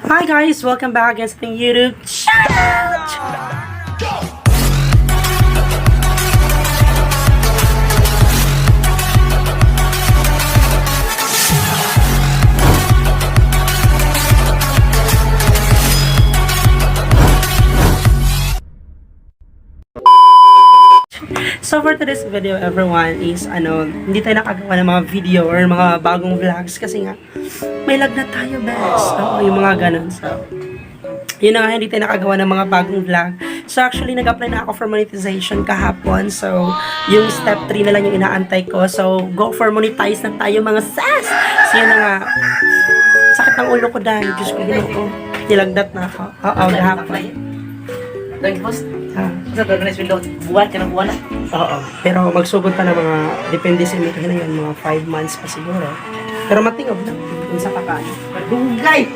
Hi guys! Welcome back again sa ating YouTube channel! So for today's video everyone is hindi tayo nakagawa ng mga video or mga bagong vlogs kasi nga may lag na tayo best. Yung mga ganun. So yun na nga, hindi tayo nakagawa ng mga bagong vlog. So actually nag-apply na ako for monetization kahapon. So yung step 3 na lang yung inaantay ko. So go for monetize na tayo mga sis! So yun na nga, sakit ng ulo ko dahil Diyos ko ginawa ko. Nilagdat na ako. Oo, kahapon. Nag-post? Sa organize window, buwan ka ng buwan na? Oo. Pero magsugod pa ng mga, depende sa imi na yun, mga 5 months pa siguro. Pero matingob lang, kung sa kakain. Dugay!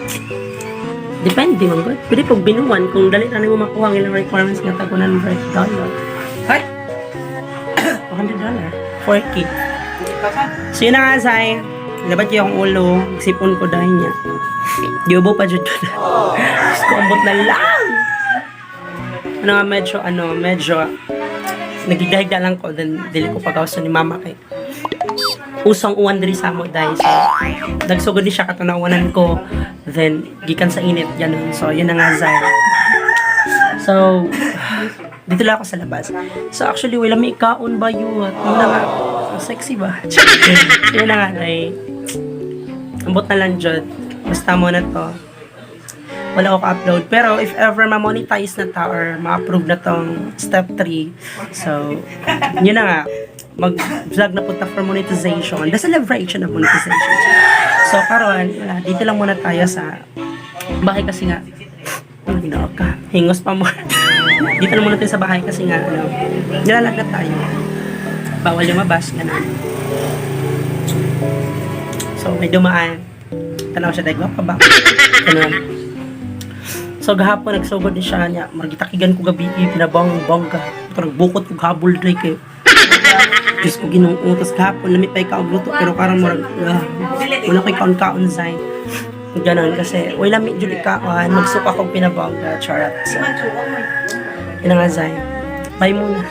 Depende man good. Pwede pag binuwan, kung dali na mo makuha ang ilang requirements nga tag $100. Hay! $100. 4K. So yun na nga, Zay. Labat yung ulo, sipon ko dahil niya. Diubo pa dyan doon. Kumbot na lang! Medyo nagigahigda lang ko, then dili ko pagkausa ni mama kay usang uwan diri sa mo dahil so nagsugod ni siya katunawanan ko, then gikan sa init ganun. So yun na nga, Zay. So dito lang ako sa labas. So actually wala may kaon ba yun? Yun na nga, sexy ba? Yun na nga, ay ambot na lang dyan, basta mo na to, wala ako upload. Pero if ever ma-monetize na ta or ma-approve na tong step 3, so yun na nga, mag-vlog na punta for monetization. The celebration of monetization. So karon, dito lang muna tayo sa bahay kasi nga hingos pa mo. Dito lang muna tayo sa bahay kasi nga nilalag na tayo. Bawal lumabas, ganun. So may dumaan, tanaw siya dahil pa ba? Ganun. So gahapon nagsugod ni siya niya, margitakigan ko gabi, pinabang-bangga. Ito nagbukot ko habol dray kayo. Diyos ko ginungo, tapos gahapon lamit tayo kaugluto, pero karang marag, wala ko'y kaon-kaon Zay. Ganon, kasi wala lamit dyan ikawan, magsuka kong pinabangga, charat. So, yun na nga, Zay. Bye muna.